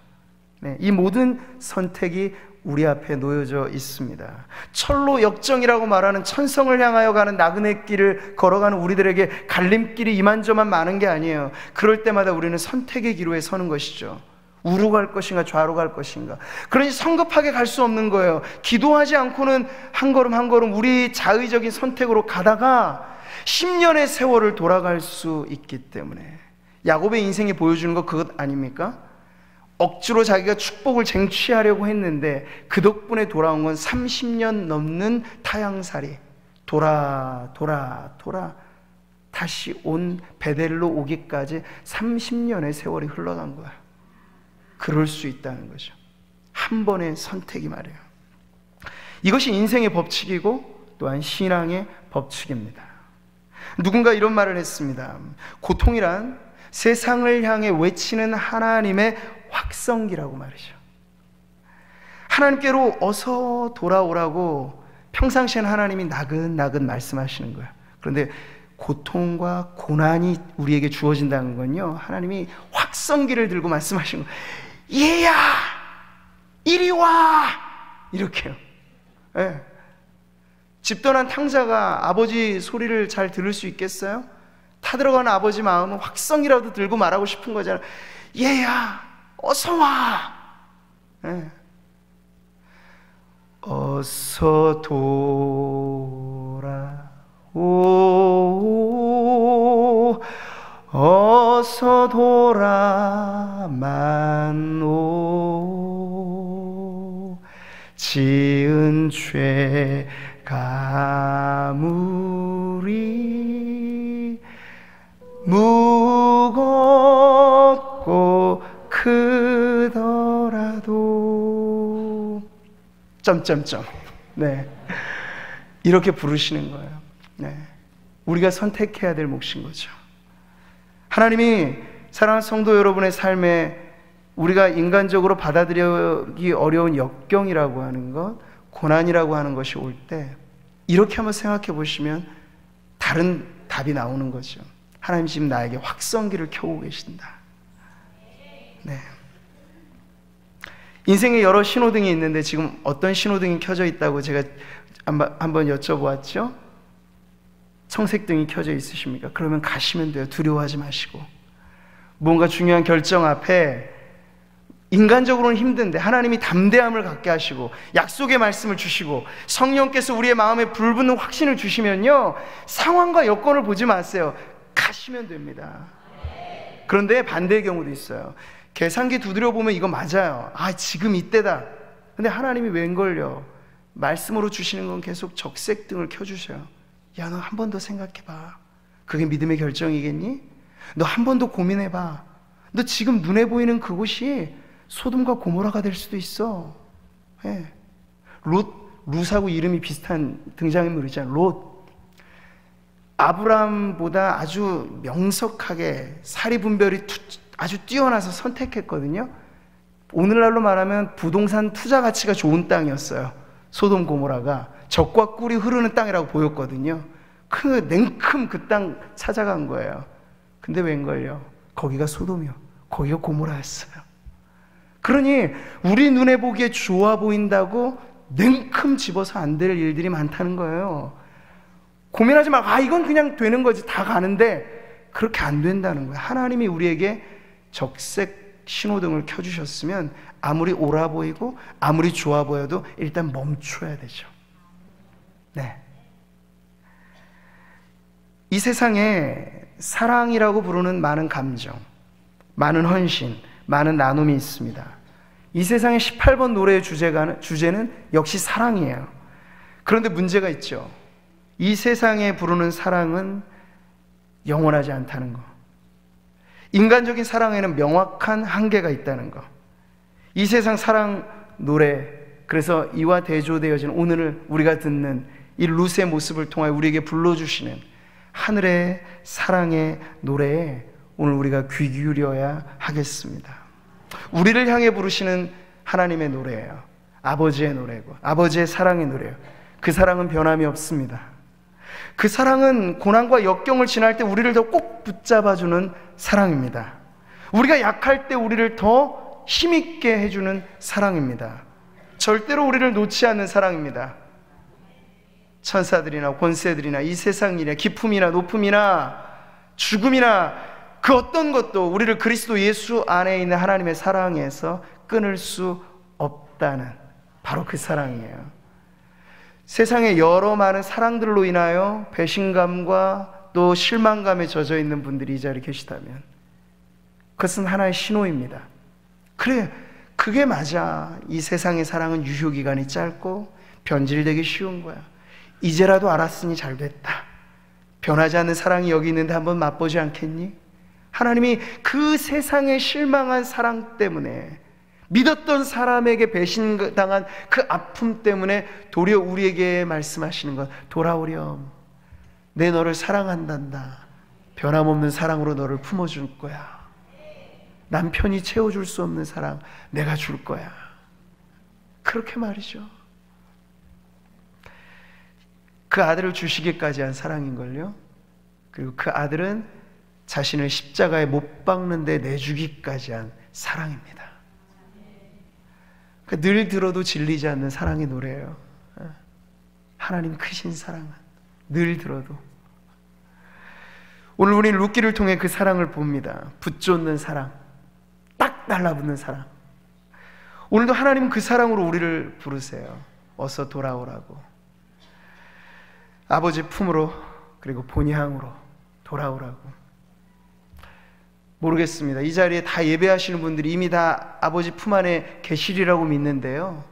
이 모든 선택이 우리 앞에 놓여져 있습니다. 철로 역정이라고 말하는 천성을 향하여 가는 나그네 길을 걸어가는 우리들에게 갈림길이 이만저만 많은 게 아니에요. 그럴 때마다 우리는 선택의 기로에 서는 것이죠. 우로 갈 것인가 좌로 갈 것인가. 그러니 성급하게 갈 수 없는 거예요. 기도하지 않고는 한 걸음 한 걸음 우리 자의적인 선택으로 가다가 10년의 세월을 돌아갈 수 있기 때문에. 야곱의 인생이 보여주는 거 그것 아닙니까? 억지로 자기가 축복을 쟁취하려고 했는데 그 덕분에 돌아온 건 30년 넘는 타향살이. 돌아 다시 온 베델로 오기까지 30년의 세월이 흘러간 거야. 그럴 수 있다는 거죠. 한 번의 선택이 말이에요. 이것이 인생의 법칙이고 또한 신앙의 법칙입니다. 누군가 이런 말을 했습니다. 고통이란 세상을 향해 외치는 하나님의 확성기라고 말이죠. 하나님께로 어서 돌아오라고 평상시엔 하나님이 나긋나긋 말씀하시는 거예요. 그런데 고통과 고난이 우리에게 주어진다는 건요, 하나님이 확성기를 들고 말씀하시는 거예요. 얘야, 이리 와! 이렇게요. 네. 집 떠난 탕자가 아버지 소리를 잘 들을 수 있겠어요? 타들어가는 아버지 마음은 확성기라도 들고 말하고 싶은 거잖아요. 얘야, 어서 와! 네. 어서 돌아오, 어서 돌아만 오. 지은 죄가 무리 무겁고 크더라도 점점점. 네, 이렇게 부르시는 거예요. 네, 우리가 선택해야 될 몫인 거죠. 하나님이 사랑하는 성도 여러분의 삶에 우리가 인간적으로 받아들이기 어려운 역경이라고 하는 것, 고난이라고 하는 것이 올 때 이렇게 한번 생각해 보시면 다른 답이 나오는 거죠. 하나님 지금 나에게 확성기를 켜고 계신다. 네. 인생에 여러 신호등이 있는데 지금 어떤 신호등이 켜져 있다고 제가 한번 여쭤보았죠? 청색등이 켜져 있으십니까? 그러면 가시면 돼요. 두려워하지 마시고. 뭔가 중요한 결정 앞에 인간적으로는 힘든데 하나님이 담대함을 갖게 하시고 약속의 말씀을 주시고 성령께서 우리의 마음에 불붙는 확신을 주시면요, 상황과 여건을 보지 마세요. 가시면 됩니다. 그런데 반대의 경우도 있어요. 계산기 두드려 보면 이거 맞아요. 아, 지금 이때다. 근데 하나님이 웬걸요, 말씀으로 주시는 건 계속 적색등을 켜주셔요. 야, 너 한 번 더 생각해봐. 그게 믿음의 결정이겠니? 너 한 번 더 고민해봐. 너 지금 눈에 보이는 그곳이 소돔과 고모라가 될 수도 있어. 네. 룻하고 이름이 비슷한 등장인물이잖아요. 롯. 아브람보다 아주 명석하게 사리분별이 아주 뛰어나서 선택했거든요. 오늘날로 말하면 부동산 투자 가치가 좋은 땅이었어요. 소돔 고모라가 젖과 꿀이 흐르는 땅이라고 보였거든요. 냉큼 그 땅 찾아간 거예요. 근데 웬걸요, 거기가 소돔이요, 거기가 고모라였어요. 그러니 우리 눈에 보기에 좋아 보인다고 냉큼 집어서 안 될 일들이 많다는 거예요. 고민하지 말고, 아, 이건 그냥 되는 거지, 다 가는데 그렇게 안 된다는 거예요. 하나님이 우리에게 적색 신호등을 켜주셨으면 아무리 옳아 보이고 아무리 좋아 보여도 일단 멈춰야 되죠. 네. 이 세상에 사랑이라고 부르는 많은 감정, 많은 헌신, 많은 나눔이 있습니다. 이 세상의 18번 노래의 주제는 역시 사랑이에요. 그런데 문제가 있죠. 이 세상에 부르는 사랑은 영원하지 않다는 거. 인간적인 사랑에는 명확한 한계가 있다는 거. 이 세상 사랑 노래, 그래서 이와 대조되어진 오늘 우리가 듣는 이 룻의 모습을 통하여 우리에게 불러주시는 하늘의 사랑의 노래에 오늘 우리가 귀 기울여야 하겠습니다. 우리를 향해 부르시는 하나님의 노래예요. 아버지의 노래고 아버지의 사랑의 노래예요. 그 사랑은 변함이 없습니다. 그 사랑은 고난과 역경을 지날 때 우리를 더 꼭 붙잡아주는 사랑입니다. 우리가 약할 때 우리를 더 힘있게 해주는 사랑입니다. 절대로 우리를 놓지 않는 사랑입니다. 천사들이나 권세들이나 이 세상 일이나 기품이나 높음이나 죽음이나 그 어떤 것도 우리를 그리스도 예수 안에 있는 하나님의 사랑에서 끊을 수 없다는 바로 그 사랑이에요. 세상에 여러 많은 사랑들로 인하여 배신감과 또 실망감에 젖어 있는 분들이 이 자리에 계시다면 그것은 하나의 신호입니다. 그래, 그게 맞아. 이 세상의 사랑은 유효기간이 짧고 변질되기 쉬운 거야. 이제라도 알았으니 잘 됐다. 변하지 않는 사랑이 여기 있는데 한번 맛보지 않겠니? 하나님이 그 세상에 실망한 사랑 때문에, 믿었던 사람에게 배신당한 그 아픔 때문에 도리어 우리에게 말씀하시는 것, 돌아오렴. 내 너를 사랑한단다. 변함없는 사랑으로 너를 품어줄 거야. 남편이 채워줄 수 없는 사랑 내가 줄 거야. 그렇게 말이죠. 그 아들을 주시기까지 한 사랑인걸요. 그리고 그 아들은 자신을 십자가에 못 박는 데 내주기까지 한 사랑입니다. 늘 들어도 질리지 않는 사랑의 노래예요. 하나님 크신 사랑은 늘 들어도. 오늘 우리는 룻기를 통해 그 사랑을 봅니다. 붙쫓는 사랑, 딱 달라붙는 사랑. 오늘도 하나님은 그 사랑으로 우리를 부르세요. 어서 돌아오라고. 아버지 품으로, 그리고 본향으로 돌아오라고. 모르겠습니다. 이 자리에 다 예배하시는 분들이 이미 다 아버지 품 안에 계시리라고 믿는데요.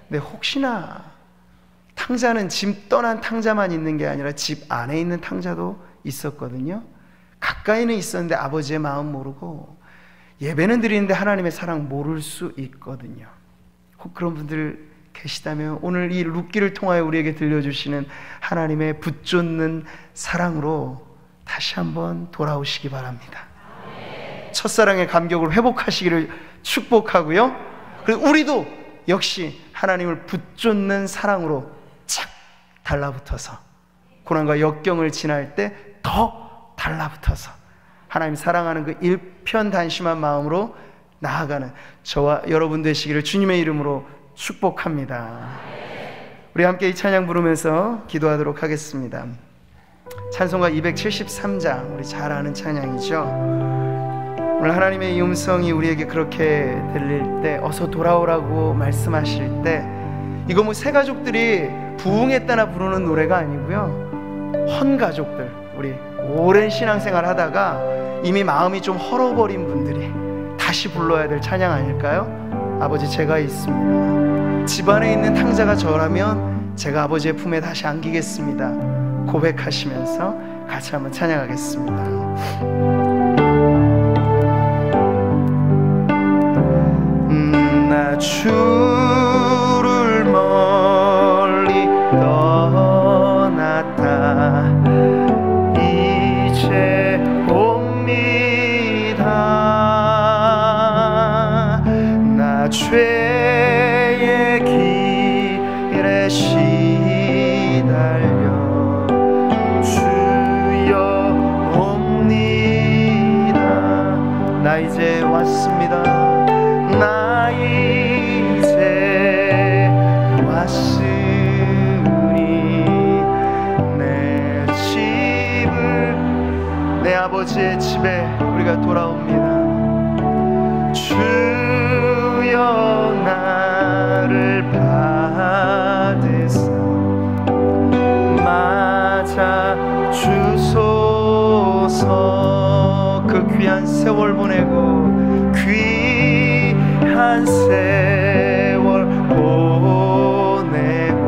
근데 혹시나 탕자는 집 떠난 탕자만 있는 게 아니라 집 안에 있는 탕자도 있었거든요. 가까이는 있었는데 아버지의 마음 모르고, 예배는 드리는데 하나님의 사랑 모를 수 있거든요. 혹 그런 분들 계시다면 오늘 이 룻기를 통하여 우리에게 들려주시는 하나님의 붙쫓는 사랑으로 다시 한번 돌아오시기 바랍니다. 첫사랑의 감격을 회복하시기를 축복하고요. 그리고 우리도 역시 하나님을 붙쫓는 사랑으로 착 달라붙어서 고난과 역경을 지날 때 더 달라붙어서 하나님 사랑하는 그 일편단심한 마음으로 나아가는 저와 여러분 되시기를 주님의 이름으로 축복합니다. 우리 함께 이 찬양 부르면서 기도하도록 하겠습니다. 찬송가 273장, 우리 잘 아는 찬양이죠. 오늘 하나님의 이 음성이 우리에게 그렇게 들릴 때, 어서 돌아오라고 말씀하실 때, 이거 뭐 새 가족들이 부흥했다나 부르는 노래가 아니고요, 헌 가족들, 우리 오랜 신앙생활 하다가 이미 마음이 좀 헐어버린 분들이 다시 불러야 될 찬양 아닐까요? 아버지 제가 있습니다. 집안에 있는 탕자가 저라면 제가 아버지의 품에 다시 안기겠습니다. 고백하시면서 같이 한번 찬양하겠습니다. 나 주를 멀리 떠났다 이제 옵니다. 나 죄의 길에 시달려 주여 옵니다. 나 이제 왔습니다. 나 이제 왔으니 내 집을, 내 아버지의 집에 우리가 돌아옵니다. 주여 나를 받으사 맞아 주소서. 그 귀한 세월 보내고 귀한 세월 보내고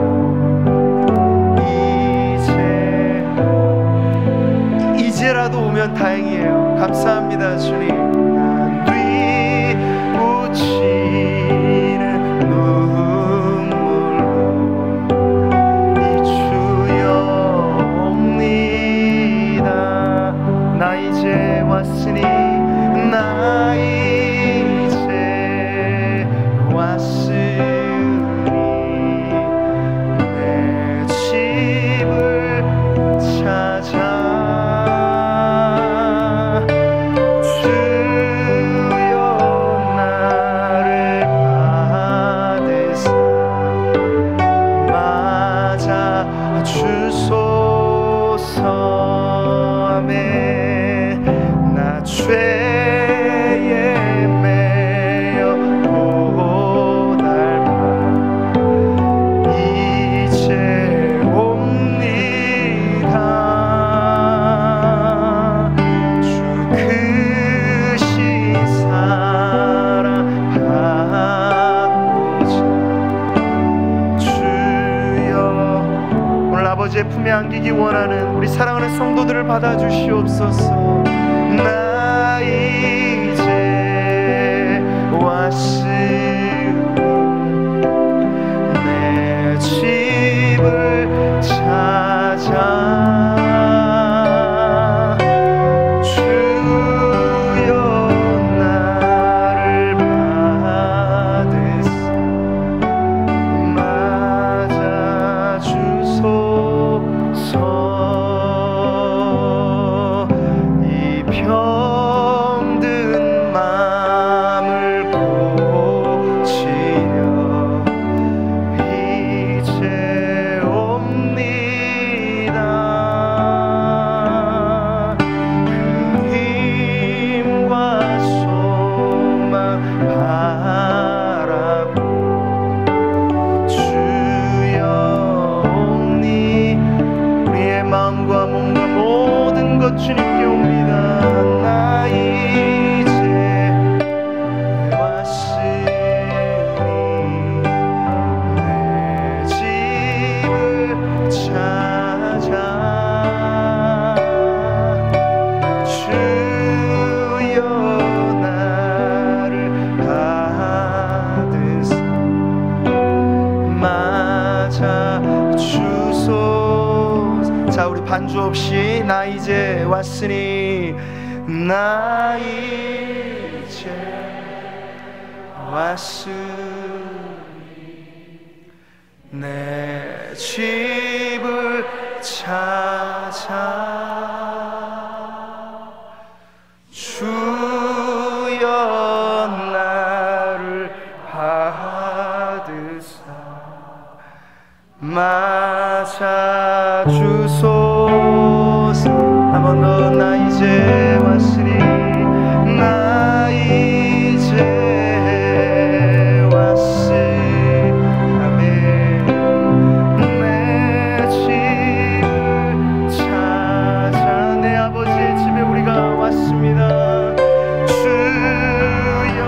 이제라도 오면 다행이에요. 감사합니다 주님. 뒤부치는 눈물로 이 주여 옵니다. 나 이제 왔으니 나 이제 왔으니 내 집을 찾아 주여 안기기 원하는 우리 사랑하는 성도들을 받아주시옵소서. 나 이제 왔으니 내 집을 찾아 주님께 옵니다. 나 이제 왔으니 내 집을 찾아 주여 나를 받으사 맞아 주소서. 자, 우리 반주 없이 나 이제 왔으니 나 이제 왔으니 내 집을 찾아 주여 나를 받으사 맞아 주소서. 한 번 더 나 이제 왔으니 나 이제 왔으니 아멘 내 집을 찾아 내 아버지의 집에 우리가 왔습니다. 주여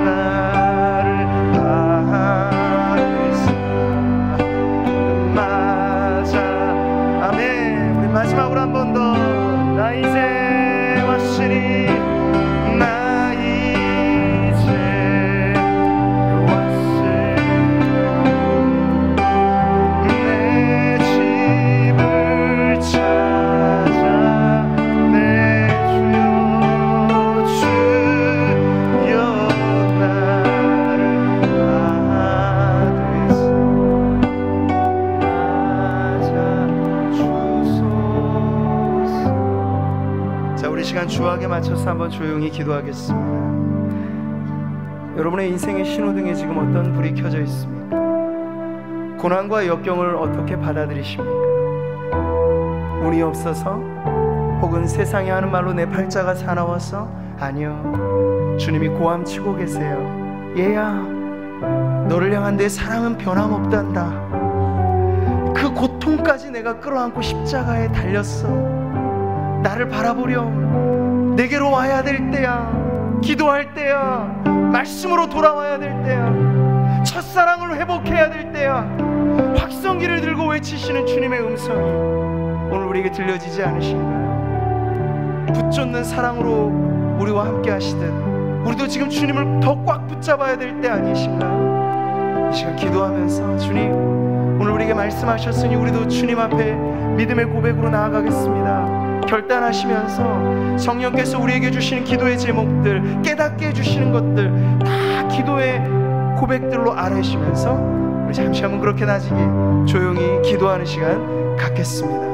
나를 받으사 맞아 아멘. 우리 마지막으로 한 번 더 나 이제 왔으니 나 이제 왔으니 내 집을 찾아 내 주여 나를 받으사 맞아 주소서. 자, 우리 시간 주하게 맞춰서 한번 조용히 기도하겠습니다. 여러분의 인생의 신호등에 지금 어떤 불이 켜져 있습니까? 고난과 역경을 어떻게 받아들이십니까? 운이 없어서? 혹은 세상이 하는 말로 내 팔자가 사나워서? 아니요, 주님이 고함치고 계세요. 얘야, 너를 향한 내 사랑은 변함없단다. 그 고통까지 내가 끌어안고 십자가에 달렸어. 나를 바라보렴. 내게로 와야 될 때야. 기도할 때야. 말씀으로 돌아와야 될 때야. 첫사랑을 회복해야 될 때야. 확성기를 들고 외치시는 주님의 음성이 오늘 우리에게 들려지지 않으신가요? 붙잡는 사랑으로 우리와 함께 하시듯 우리도 지금 주님을 더 꽉 붙잡아야 될 때 아니신가요? 이 시간 기도하면서 주님, 오늘 우리에게 말씀하셨으니 우리도 주님 앞에 믿음의 고백으로 나아가겠습니다. 결단하시면서 성령께서 우리에게 주시는 기도의 제목들, 깨닫게 해주시는 것들 다 기도의 고백들로 아뢰시면서 우리 잠시 한번 그렇게 나지게 조용히 기도하는 시간 갖겠습니다.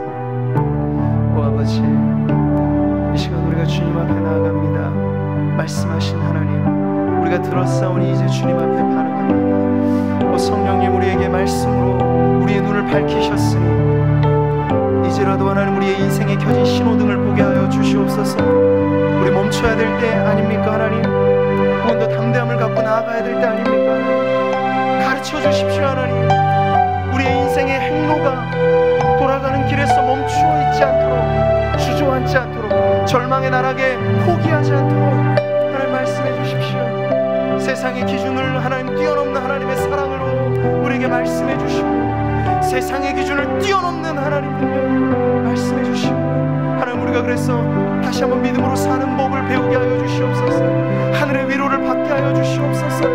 오 아버지, 이 시간 우리가 주님 앞에 나아갑니다. 말씀하신 하나님, 우리가 들었사오니 이제 주님 앞에 반응합니다. 오 성령님, 우리에게 말씀으로 우리의 눈을 밝히셨으니 이제라도 하나님 우리의 인생에 켜진 신호등을 보게 하여 주시옵소서. 우리 멈춰야 될 때 아닙니까 하나님? 혹은 더 담대함을 갖고 나아가야 될 때 아닙니까 하나님? 가르쳐 주십시오 하나님. 우리의 인생의 행로가 돌아가는 길에서 멈추어 있지 않도록, 주저앉지 않도록, 절망의 나락에 포기하지 않도록 하나님 말씀해 주십시오. 세상의 기준을 하나님 뛰어넘는 하나님의 사랑으로 우리에게 말씀해 주시고 세상의 기준을 뛰어넘는 하나님을 말씀해 주시고, 하나님 우리가 그래서 다시 한번 믿음으로 사는 법을 배우게 하여 주시옵소서. 하늘의 위로를 받게 하여 주시옵소서.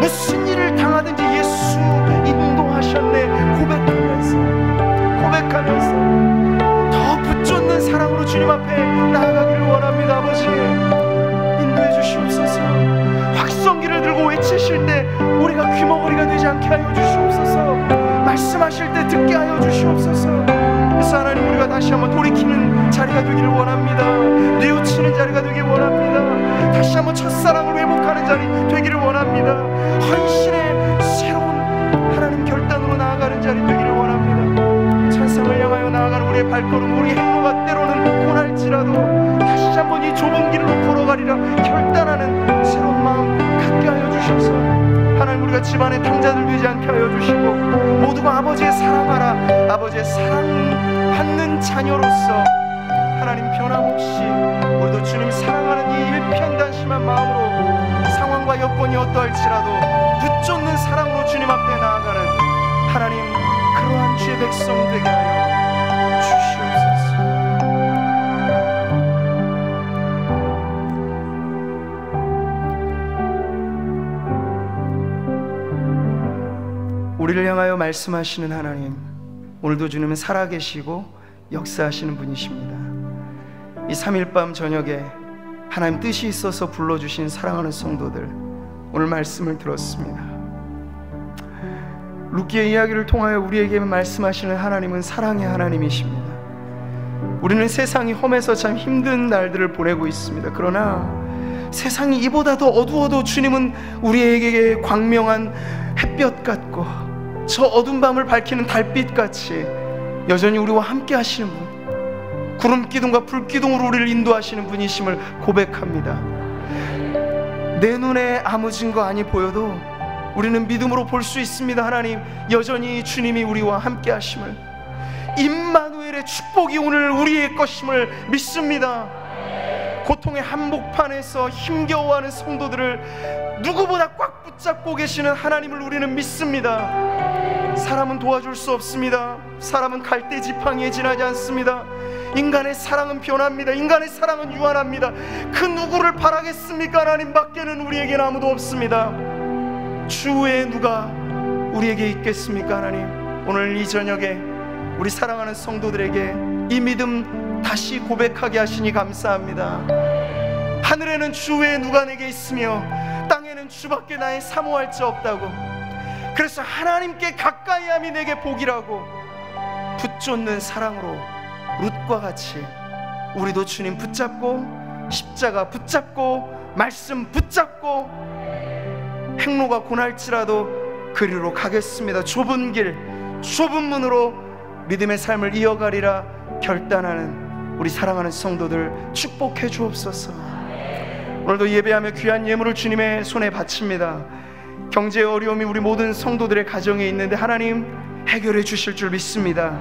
무슨 일을 당하든지 예수 인도하셨네 고백하면서 더 붙잡는 사랑으로 주님 앞에 나아가기를 원합니다. 아버지, 인도해 주시옵소서. 확성기를 들고 외치실 때 우리가 귀머거리가 되지 않게 하여 주시옵소서. 말씀하실 때 듣게 하여 주시옵소서. 그래서 하나님, 우리가 다시 한번 돌이키는 자리가 되기를 원합니다. 뉘우치는 자리가 되기를 원합니다. 다시 한번 첫사랑을 회복하는 자리 되기를 원합니다. 헌신의 새로운 하나님 결단으로 나아가는 자리 되기를 원합니다. 찬상을 향하여 나아가는 우리의 발걸음, 우리 행로가 때로는 고날지라도 다시 한번 이 좁은 길로 걸어가리라 결단하는 새로운 마음 갖게 하여 주셔서, 하나님 우리가 집안의 탕자들 되지 않게 하여 주시고, 모두가 아버지의 사랑하라, 아버지의 사랑받는 자녀로서 하나님 변함없이 우리도 주님 사랑하는 이 일편단심한 마음으로 상황과 여건이 어떠할지라도 붙잡는 사랑으로 주님 앞에 나아가는 하나님, 그러한 주의 백성 되게 하여 주시옵소서. 우리를 향하여 말씀하시는 하나님, 오늘도 주님은 살아계시고 역사하시는 분이십니다. 이 3일 밤 저녁에 하나님 뜻이 있어서 불러주신 사랑하는 성도들, 오늘 말씀을 들었습니다. 룻기의 이야기를 통하여 우리에게 말씀하시는 하나님은 사랑의 하나님이십니다. 우리는 세상이 험해서 참 힘든 날들을 보내고 있습니다. 그러나 세상이 이보다 더 어두워도 주님은 우리에게 광명한 햇볕 같고 저 어두운 밤을 밝히는 달빛같이 여전히 우리와 함께 하시는 분, 구름 기둥과 불 기둥으로 우리를 인도하시는 분이심을 고백합니다. 내 눈에 아무 증거 아니 보여도 우리는 믿음으로 볼 수 있습니다. 하나님, 여전히 주님이 우리와 함께 하심을, 임마누엘의 축복이 오늘 우리의 것임을 믿습니다. 고통의 한복판에서 힘겨워하는 성도들을 누구보다 꽉 붙잡고 계시는 하나님을 우리는 믿습니다. 사람은 도와줄 수 없습니다. 사람은 갈대지팡이에 지나지 않습니다. 인간의 사랑은 변합니다. 인간의 사랑은 유한합니다. 그 누구를 바라겠습니까? 하나님 밖에는 우리에게는 아무도 없습니다. 주 외에 누가 우리에게 있겠습니까? 하나님, 오늘 이 저녁에 우리 사랑하는 성도들에게 이 믿음 다시 고백하게 하시니 감사합니다. 하늘에는 주 외에 누가 내게 있으며 땅에는 주밖에 나의 사모할 자 없다고, 그래서 하나님께 가까이함이 내게 복이라고 붙잡는 사랑으로 룻과 같이 우리도 주님 붙잡고, 십자가 붙잡고, 말씀 붙잡고, 행로가 고날지라도 그리로 가겠습니다. 좁은 길, 좁은 문으로 믿음의 삶을 이어가리라 결단하는 우리 사랑하는 성도들 축복해 주옵소서. 오늘도 예배하며 귀한 예물을 주님의 손에 바칩니다. 경제의 어려움이 우리 모든 성도들의 가정에 있는데 하나님 해결해 주실 줄 믿습니다.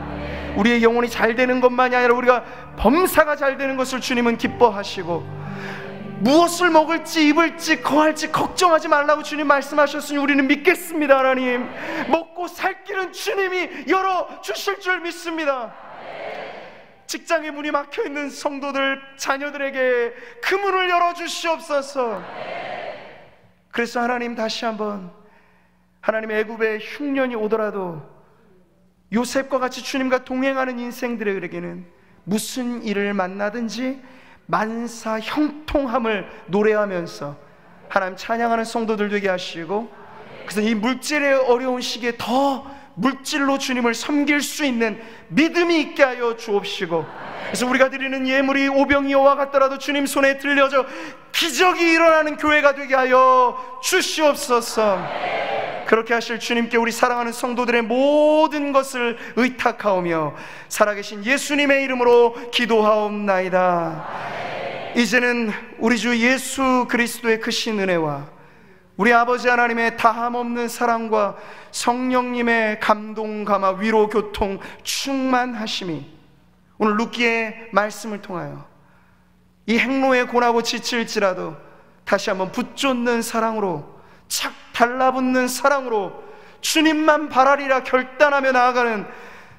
우리의 영혼이 잘 되는 것만이 아니라 우리가 범사가 잘 되는 것을 주님은 기뻐하시고, 무엇을 먹을지 입을지 거할지 걱정하지 말라고 주님 말씀하셨으니 우리는 믿겠습니다. 하나님, 먹고 살 길은 주님이 열어주실 줄 믿습니다. 직장의 문이 막혀있는 성도들, 자녀들에게 그 문을 열어주시옵소서. 그래서 하나님, 다시 한번 하나님의 애굽의 흉년이 오더라도 요셉과 같이 주님과 동행하는 인생들에게는 무슨 일을 만나든지 만사 형통함을 노래하면서 하나님 찬양하는 성도들 되게 하시고, 그래서 이 물질의 어려운 시기에 더 물질로 주님을 섬길 수 있는 믿음이 있게 하여 주옵시고, 그래서 우리가 드리는 예물이 오병이어와 같더라도 주님 손에 들려져 기적이 일어나는 교회가 되게 하여 주시옵소서. 그렇게 하실 주님께 우리 사랑하는 성도들의 모든 것을 의탁하오며 살아계신 예수님의 이름으로 기도하옵나이다. 이제는 우리 주 예수 그리스도의 크신 은혜와 우리 아버지 하나님의 다함없는 사랑과 성령님의 감동, 감화, 위로, 교통, 충만하심이 오늘 룻기의 말씀을 통하여 이 행로에 고나고 지칠지라도 다시 한번 붙잡는 사랑으로, 착 달라붙는 사랑으로 주님만 바라리라 결단하며 나아가는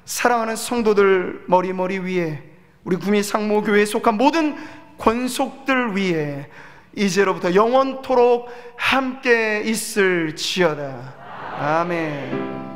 사랑하는 성도들 머리 위에, 우리 구미 상무교회에 속한 모든 권속들 위에 이제로부터 영원토록 함께 있을지어다. 아멘.